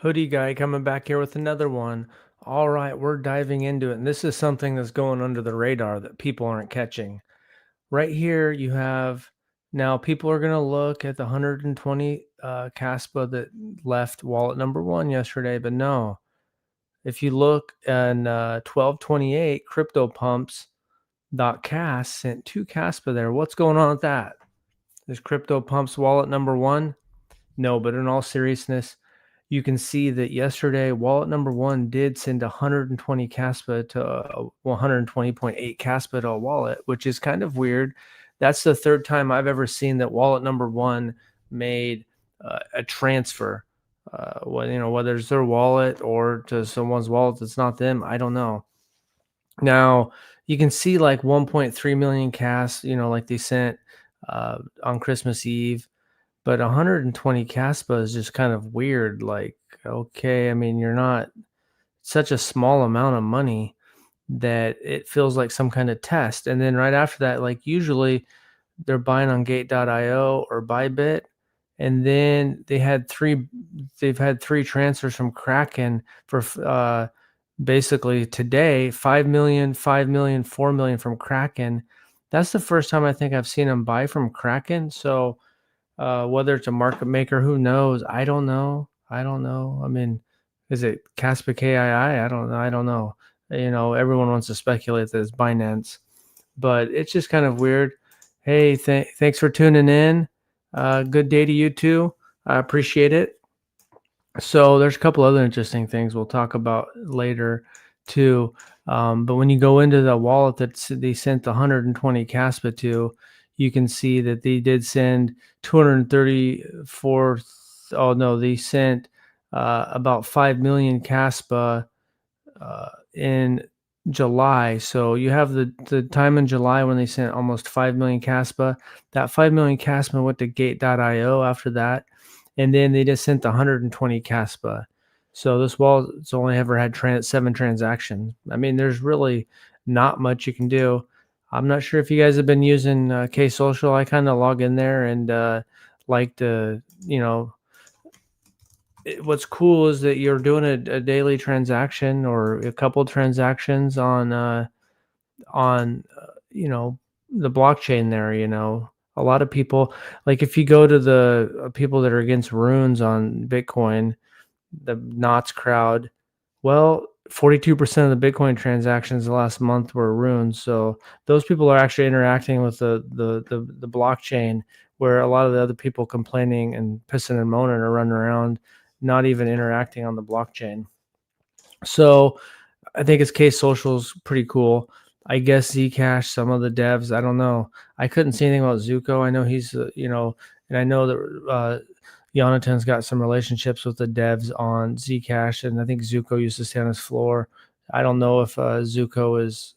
Hoodie guy coming back here with another one. All right, we're diving into it. And this is something that's going under the radar that people aren't catching. Right here, you have now people are going to look at the 120 Caspa that left wallet number one yesterday. But no, if you look in 1228, CryptoPumps.cas sent two Caspa there. What's going on with that? Is CryptoPumps wallet number one? No, but in all seriousness, you can see that yesterday wallet number one did send 120 Caspa to 120.8 Caspa to a wallet, which is kind of weird. That's the third time I've ever seen that wallet number one made a transfer. Whether it's their wallet or to someone's wallet that's not them, I don't know. Now you can see like 1.3 million Cas, like they sent on Christmas Eve. But 120 Caspa is just kind of weird. Like, okay, I mean, you're not such a small amount of money that it feels like some kind of test. And then right after that, like usually they're buying on Gate.io or Bybit. And then they've had three transfers from Kraken for basically today, 5 million, 5 million, 4 million from Kraken. That's the first time I think I've seen them buy from Kraken. So, whether it's a market maker, who knows? I don't know. I don't know. I mean, is it Caspa KII? I don't know. I don't know. Everyone wants to speculate that it's Binance, but it's just kind of weird. Hey, thanks for tuning in. Good day to you too. I appreciate it. So there's a couple other interesting things we'll talk about later too. But when you go into the wallet that they sent the 120 Caspa to, you can see that they did send 234. Oh no, they sent about 5 million Caspa in July. So you have the time in July when they sent almost 5 million Caspa. That 5 million Caspa went to Gate.io after that. And then they just sent the 120 Caspa. So this wallet's only ever had 7 transactions. I mean, there's really not much you can do. I'm not sure if you guys have been using K-Social. I kind of log in there and like to, what's cool is that you're doing a daily transaction or a couple transactions on the blockchain there. A lot of people, like if you go to the people that are against runes on Bitcoin, the Knots crowd, well, 42% of the Bitcoin transactions the last month were runes. So those people are actually interacting with the blockchain, where a lot of the other people complaining and pissing and moaning are running around, not even interacting on the blockchain. So I think his case social is pretty cool. I guess Zcash, some of the devs, I don't know. I couldn't see anything about Zuko. I know he's, and I know that Jonathan's got some relationships with the devs on Zcash, and I think Zuko used to stay on his floor. I don't know if Zuko is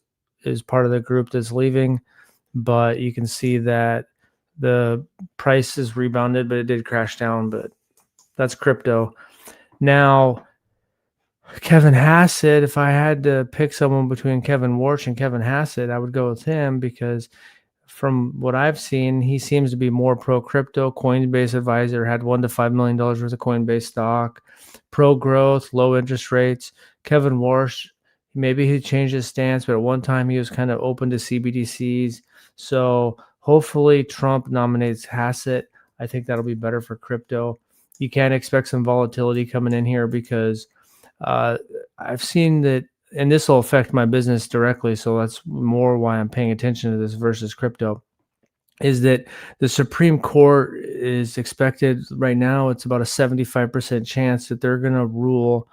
part of the group that's leaving, but you can see that the price is rebounded, but it did crash down. But that's crypto. Now, Kevin Hassett, if I had to pick someone between Kevin Warsh and Kevin Hassett, I would go with him because from what I've seen, he seems to be more pro crypto. Coinbase advisor had $1 to $5 million worth of Coinbase stock, pro growth, low interest rates. Kevin Warsh, maybe he changed his stance, but at one time he was kind of open to CBDCs. So hopefully Trump nominates Hassett. I think that'll be better for crypto. You can expect some volatility coming in here because I've seen that, and this will affect my business directly, so that's more why I'm paying attention to this versus crypto, is that the Supreme Court is expected right now, it's about a 75% chance that they're going to rule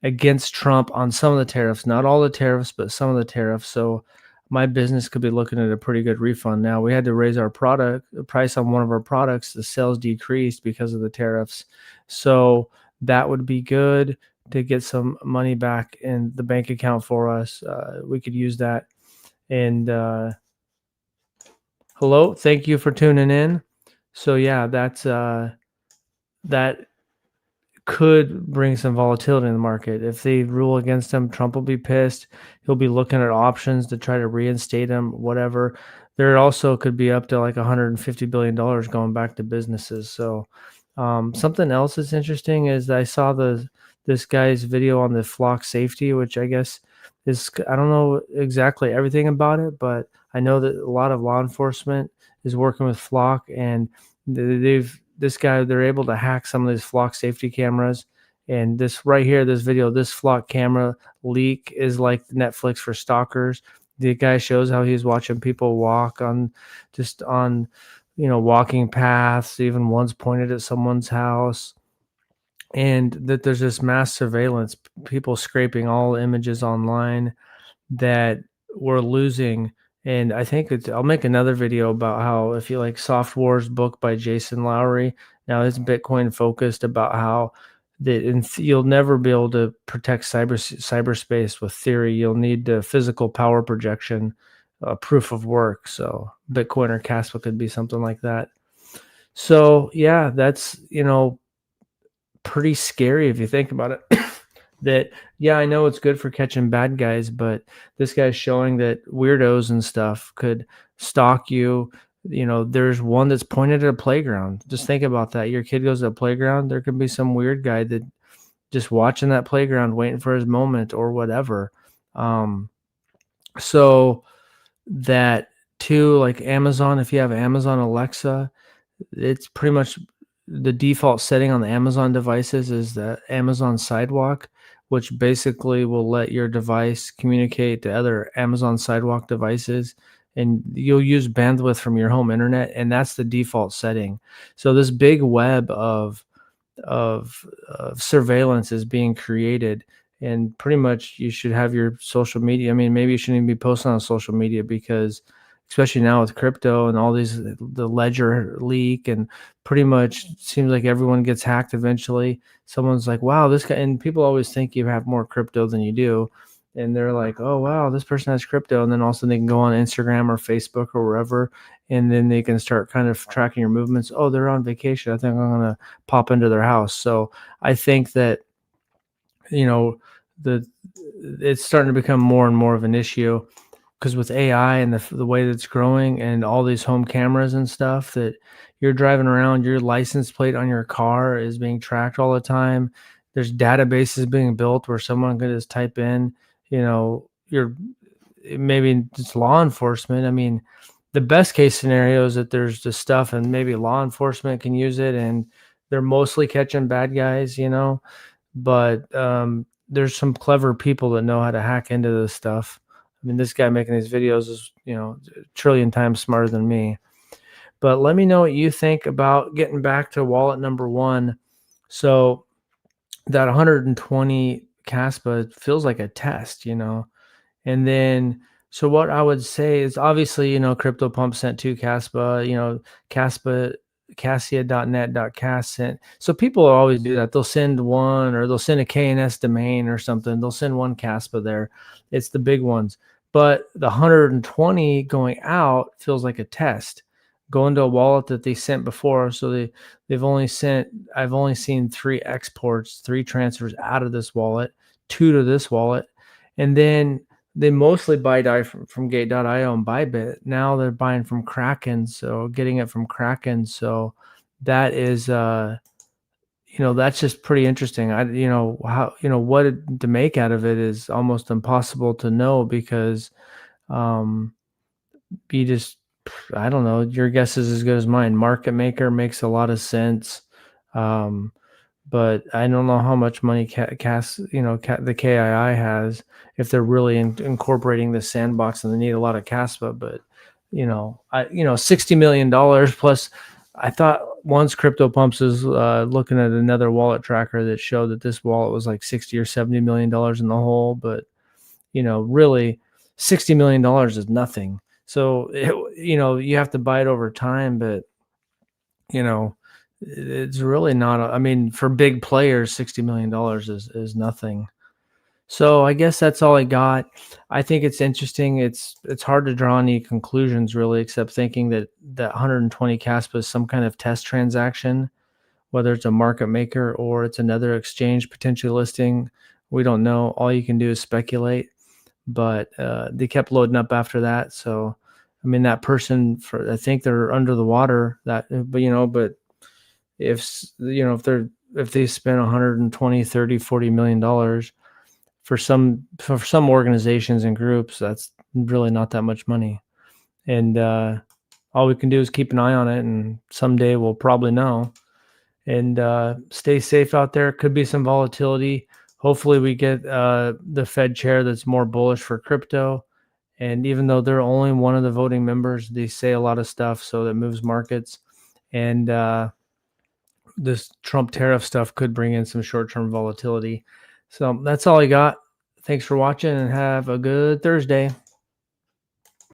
against Trump on some of the tariffs, not all the tariffs, but some of the tariffs. So my business could be looking at a pretty good refund. Now, we had to raise our price on one of our products. The sales decreased because of the tariffs. So that would be good to get some money back in the bank account for us. We could use that. And hello, thank you for tuning in. So yeah, that could bring some volatility in the market. If they rule against him, Trump will be pissed. He'll be looking at options to try to reinstate him, whatever. There also could be up to like $150 billion going back to businesses. So Something else that's interesting is I saw this guy's video on the flock safety, which I guess I don't know exactly everything about it, but I know that a lot of law enforcement is working with flock, and they're able to hack some of these flock safety cameras. And this right here, this video, this flock camera leak is like Netflix for stalkers. The guy shows how he's watching people walk just on walking paths, even one's pointed at someone's house, and that there's this mass surveillance, people scraping all images online that we're losing. And I think I'll make another video about how, if you like Soft Wars book by Jason Lowry, now it's Bitcoin focused, about how you'll never be able to protect cyberspace with theory. You'll need the physical power projection, proof of work. So Bitcoin or Caspa could be something like that. So yeah, that's pretty scary if you think about it. That, yeah, I know it's good for catching bad guys, but this guy's showing that weirdos and stuff could stalk you. There's one that's pointed at a playground. Just think about that. Your kid goes to a playground, there could be some weird guy that just watching that playground, waiting for his moment or whatever. So that too, like Amazon, if you have Amazon Alexa, it's pretty much the default setting on the Amazon devices is the Amazon Sidewalk, which basically will let your device communicate to other Amazon Sidewalk devices, and you'll use bandwidth from your home internet, and that's the default setting. So this big web of surveillance is being created, and pretty much you should have your social media. I mean, maybe you shouldn't even be posting on social media, because especially now with crypto and all these, the ledger leak, and pretty much seems like everyone gets hacked eventually. Someone's like, wow, this guy, and people always think you have more crypto than you do, and they're like, oh wow, this person has crypto, and then also they can go on Instagram or Facebook or wherever, and then they can start kind of tracking your movements. Oh, they're on vacation, I think I'm going to pop into their house. So I think that you know the it's starting to become more and more of an issue, because with AI and the way that's growing, and all these home cameras and stuff, that you're driving around, your license plate on your car is being tracked all the time. There's databases being built where someone could just type in, your, maybe it's law enforcement. I mean, the best case scenario is that there's this stuff and maybe law enforcement can use it, and they're mostly catching bad guys, but there's some clever people that know how to hack into this stuff. I mean, this guy making these videos is, a trillion times smarter than me. But let me know what you think about getting back to wallet number one. So that 120 Caspa feels like a test, and then, so what I would say is, obviously, CryptoPump sent to Caspa, Caspa, Cassia.net.cas sent. So people always do that. They'll send one, or they'll send a KNS domain or something. They'll send one Caspa there. It's the big ones. But the 120 going out feels like a test. Going to a wallet that they sent before. So I've only seen 3 exports, 3 transfers out of this wallet, 2 to this wallet. And then they mostly buy DAI from Gate.io and Bybit. Now they're buying from Kraken, so getting it from Kraken. So that is, that's just pretty interesting. What to make out of it is almost impossible to know, because um, you just, I don't know. Your guess is as good as mine. Market maker makes a lot of sense. But I don't know how much money the KII has, if they're really incorporating the sandbox, and they need a lot of Caspa. But $60 million plus. I thought once CryptoPumps is looking at another wallet tracker that showed that this wallet was like 60 or $70 million in the hole, but really $60 million is nothing. So you have to buy it over time, but it's really not. I mean, for big players, $60 million is nothing. So I guess that's all I got. I think it's interesting. It's hard to draw any conclusions really, except thinking that 120 Caspa is some kind of test transaction, whether it's a market maker or it's another exchange potentially listing. We don't know. All you can do is speculate. But they kept loading up after that. So I mean, that person, I think they're under the water. But if they spend 120, 30, 40 million dollars for some organizations and groups, that's really not that much money. And all we can do is keep an eye on it, and someday we'll probably know. And stay safe out there. Could be some volatility. Hopefully we get the Fed chair that's more bullish for crypto. And even though they're only one of the voting members, they say a lot of stuff, so that moves markets. And this Trump tariff stuff could bring in some short-term volatility. So that's all I got. Thanks for watching, and have a good Thursday.